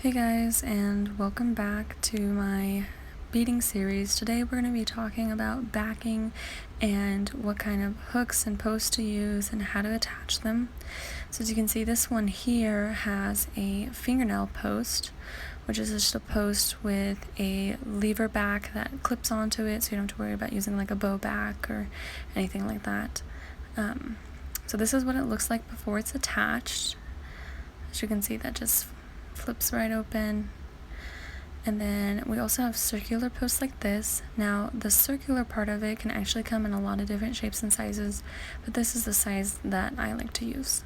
Hey guys, and welcome back to my beading series. Today we're going to be talking about backing and what kind of hooks and posts to use and how to attach them. So as you can see, this one here has a fingernail post, which is just a post with a lever back that clips onto it, so you don't have to worry about using like a bow back or anything like that. So this is what it looks like before it's attached. As you can see, that just flips right open. And then we also have circular posts like this. Now the circular part of it can actually come in a lot of different shapes and sizes, but this is the size that I like to use.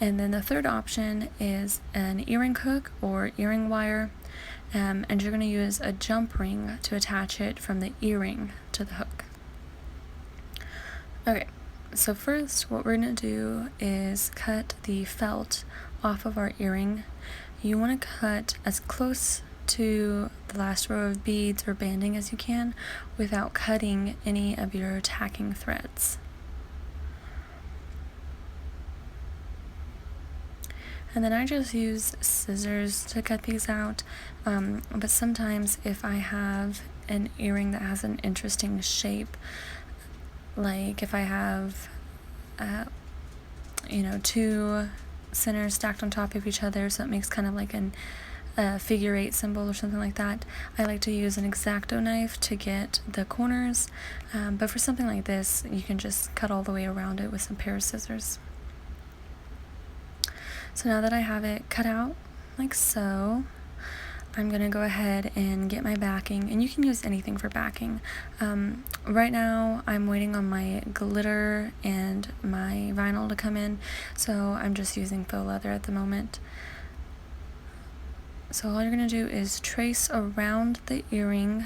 And then the third option is an earring hook or earring wire, and you're going to use a jump ring to attach it from the earring to the hook. Okay, so first what we're going to do is cut the felt off of our earring. You want to cut as close to the last row of beads or banding as you can without cutting any of your tacking threads. And then I just use scissors to cut these out, but sometimes if I have an earring that has an interesting shape, like if I have two centers stacked on top of each other, so it makes kind of like a figure 8 symbol or something like that, I like to use an X-Acto knife to get the corners, but for something like this you can just cut all the way around it with a pair of scissors. So now that I have it cut out like so, I'm going to go ahead and get my backing, and you can use anything for backing. Right now I'm waiting on my glitter and my vinyl to come in, so I'm just using faux leather at the moment. So all you're going to do is trace around the earring,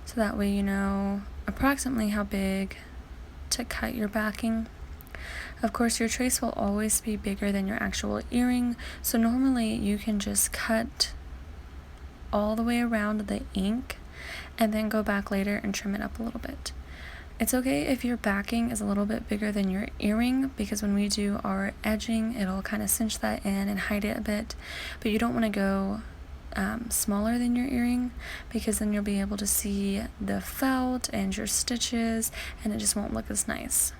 so that way you know approximately how big to cut your backing. Of course, your trace will always be bigger than your actual earring, so normally you can just cut all the way around the ink and then go back later and trim it up a little bit. It's okay if your backing is a little bit bigger than your earring, because when we do our edging, it'll kind of cinch that in and hide it a bit, but you don't want to go smaller than your earring, because then you'll be able to see the felt and your stitches, and it just won't look as nice.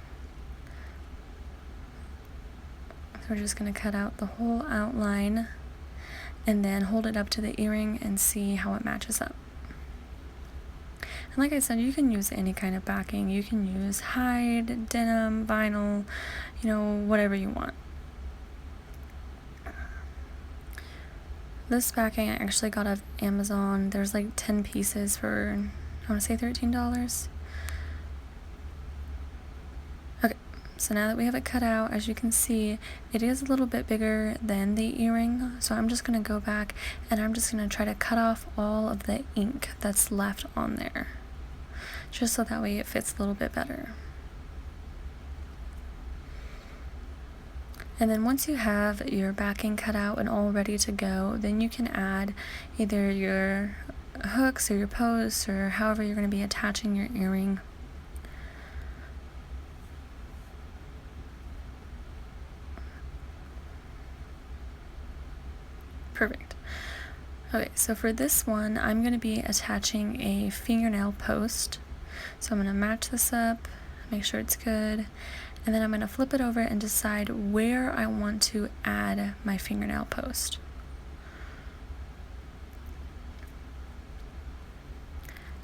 We're just going to cut out the whole outline and then hold it up to the earring and see how it matches up. And like I said, you can use any kind of backing. You can use hide, denim, vinyl, whatever you want. This backing I actually got off Amazon. There's like 10 pieces for, I want to say $13. So now that we have it cut out, as you can see, it is a little bit bigger than the earring, so I'm just going to go back and I'm just going to try to cut off all of the ink that's left on there, just so that way it fits a little bit better. And then once you have your backing cut out and all ready to go, then you can add either your hooks or your posts or however you're going to be attaching your earring. Perfect. Okay, so for this one, I'm going to be attaching a fingernail post. So I'm going to match this up, make sure it's good, and then I'm going to flip it over and decide where I want to add my fingernail post.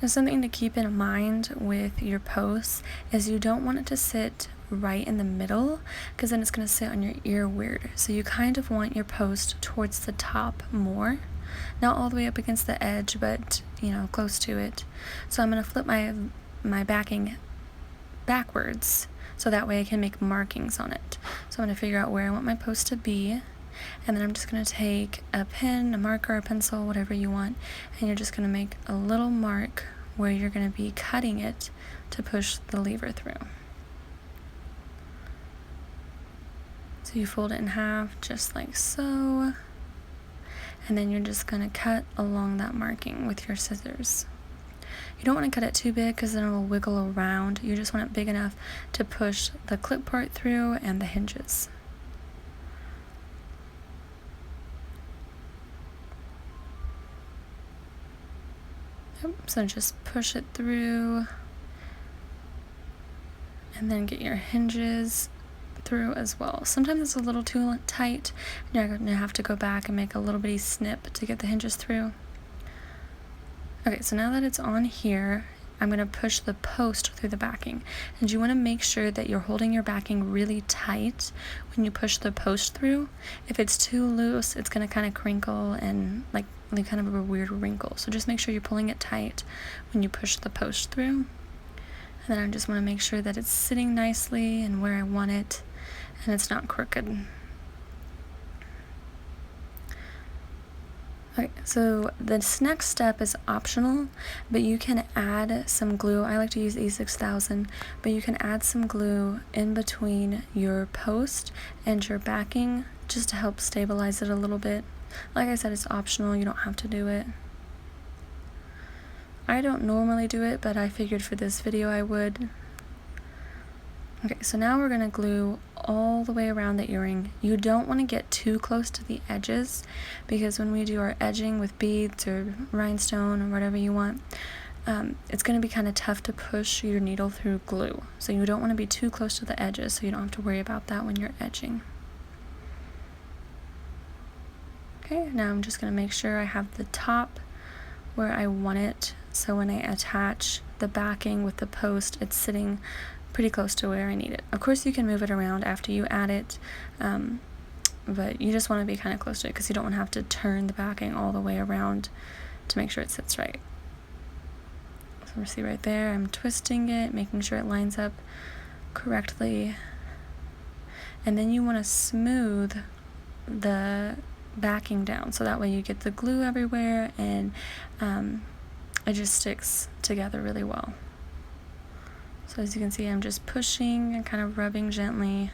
Now, something to keep in mind with your posts is you don't want it to sit right in the middle, because then it's going to sit on your ear weird. So you kind of want your post towards the top more, not all the way up against the edge, but close to it. So I'm going to flip my backing backwards, so that way I can make markings on it. So I'm going to figure out where I want my post to be, and then I'm just going to take a pen, a marker, a pencil, whatever you want, and you're just going to make a little mark where you're going to be cutting it to push the lever through. So you fold it in half just like so, and then you're just going to cut along that marking with your scissors. You don't want to cut it too big, because then it will wiggle around. You just want it big enough to push the clip part through and the hinges. So just push it through, and then get your hinges through as well. Sometimes it's a little too tight, you're going to have to go back and make a little bitty snip to get the hinges through. Okay, so now that it's on here, I'm going to push the post through the backing, and you want to make sure that you're holding your backing really tight when you push the post through. If it's too loose, it's going to kind of crinkle and like kind of a weird wrinkle. So just make sure you're pulling it tight when you push the post through. And then I just want to make sure that it's sitting nicely and where I want it, and it's not crooked. Okay, so this next step is optional, but you can add some glue. I like to use E6000, but you can add some glue in between your post and your backing just to help stabilize it a little bit. Like I said, it's optional, you don't have to do it. I don't normally do it, but I figured for this video I would. Okay, so now we're going to glue all the way around the earring. You don't want to get too close to the edges, because when we do our edging with beads or rhinestone or whatever you want, it's going to be kind of tough to push your needle through glue. So you don't want to be too close to the edges, so you don't have to worry about that when you're edging. Okay, now I'm just going to make sure I have the top where I want it, so when I attach the backing with the post, it's sitting pretty close to where I need it. Of course you can move it around after you add it, but you just want to be kind of close to it because you don't want to have to turn the backing all the way around to make sure it sits right. So you see right there, I'm twisting it, making sure it lines up correctly, and then you want to smooth the backing down so that way you get the glue everywhere and it just sticks together really well. So as you can see, I'm just pushing and kind of rubbing gently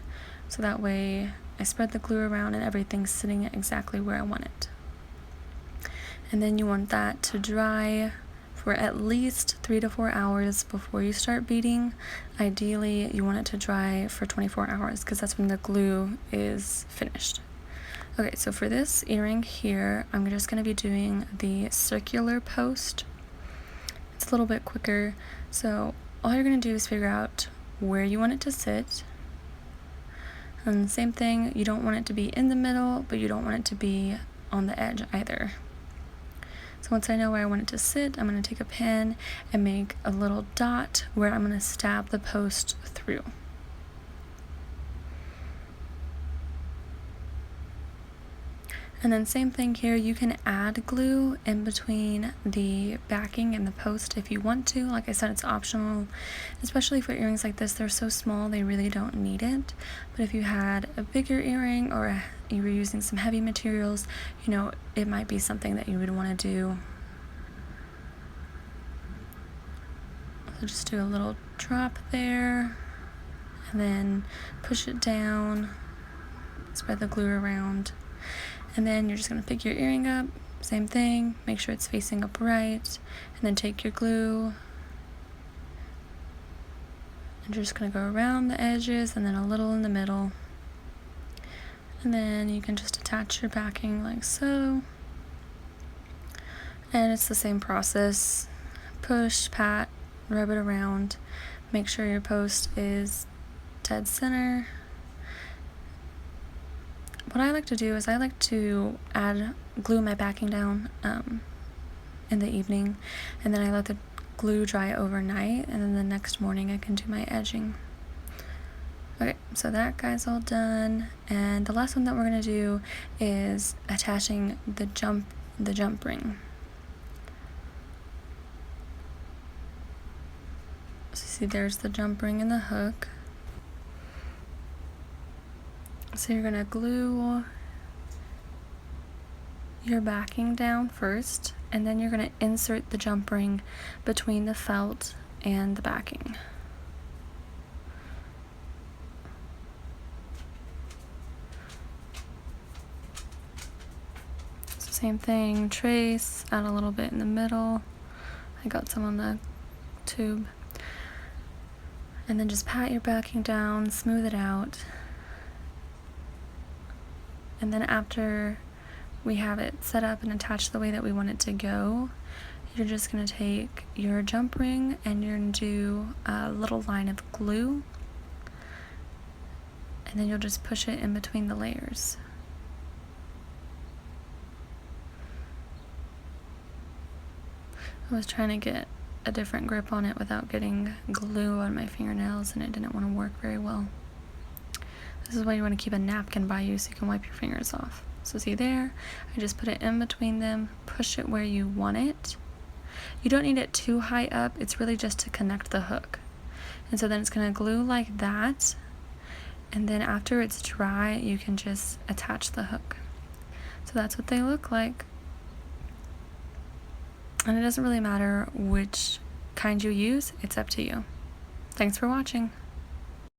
so that way I spread the glue around and everything's sitting exactly where I want it. And then you want that to dry for at least 3 to 4 hours before you start beading. Ideally, you want it to dry for 24 hours because that's when the glue is finished. Okay, so for this earring here, I'm just going to be doing the circular post. It's a little bit quicker, so all you're going to do is figure out where you want it to sit. And same thing, you don't want it to be in the middle, but you don't want it to be on the edge either. So once I know where I want it to sit, I'm going to take a pen and make a little dot where I'm going to stab the post through. And then same thing here, you can add glue in between the backing and the post if you want to. Like I said, it's optional, especially for earrings like this. They're so small, they really don't need it. But if you had a bigger earring or you were using some heavy materials, you know, it might be something that you would want to do. So just do a little drop there, and then push it down, spread the glue around. And then you're just going to pick your earring up, same thing, make sure it's facing upright, and then take your glue, and you're just going to go around the edges and then a little in the middle. And then you can just attach your backing like so. And it's the same process, push, pat, rub it around, make sure your post is dead center. What I like to do is I like to glue my backing down in the evening, and then I let the glue dry overnight, and then the next morning I can do my edging. Okay, so that guy's all done, and the last one that we're going to do is attaching the jump ring. So see, there's the jump ring and the hook. So you're going to glue your backing down first, and then you're going to insert the jump ring between the felt and the backing. So same thing, trace, add a little bit in the middle. I got some on the tube. And then just pat your backing down, smooth it out. And then after we have it set up and attached the way that we want it to go, you're just going to take your jump ring and you're going to do a little line of glue, and then you'll just push it in between the layers. I was trying to get a different grip on it without getting glue on my fingernails, and it didn't want to work very well. This is why you want to keep a napkin by you so you can wipe your fingers off. So see there, I just put it in between them, push it where you want it. You don't need it too high up, it's really just to connect the hook. And so then it's going to glue like that, and then after it's dry, you can just attach the hook. So that's what they look like. And it doesn't really matter which kind you use, it's up to you. Thanks for watching.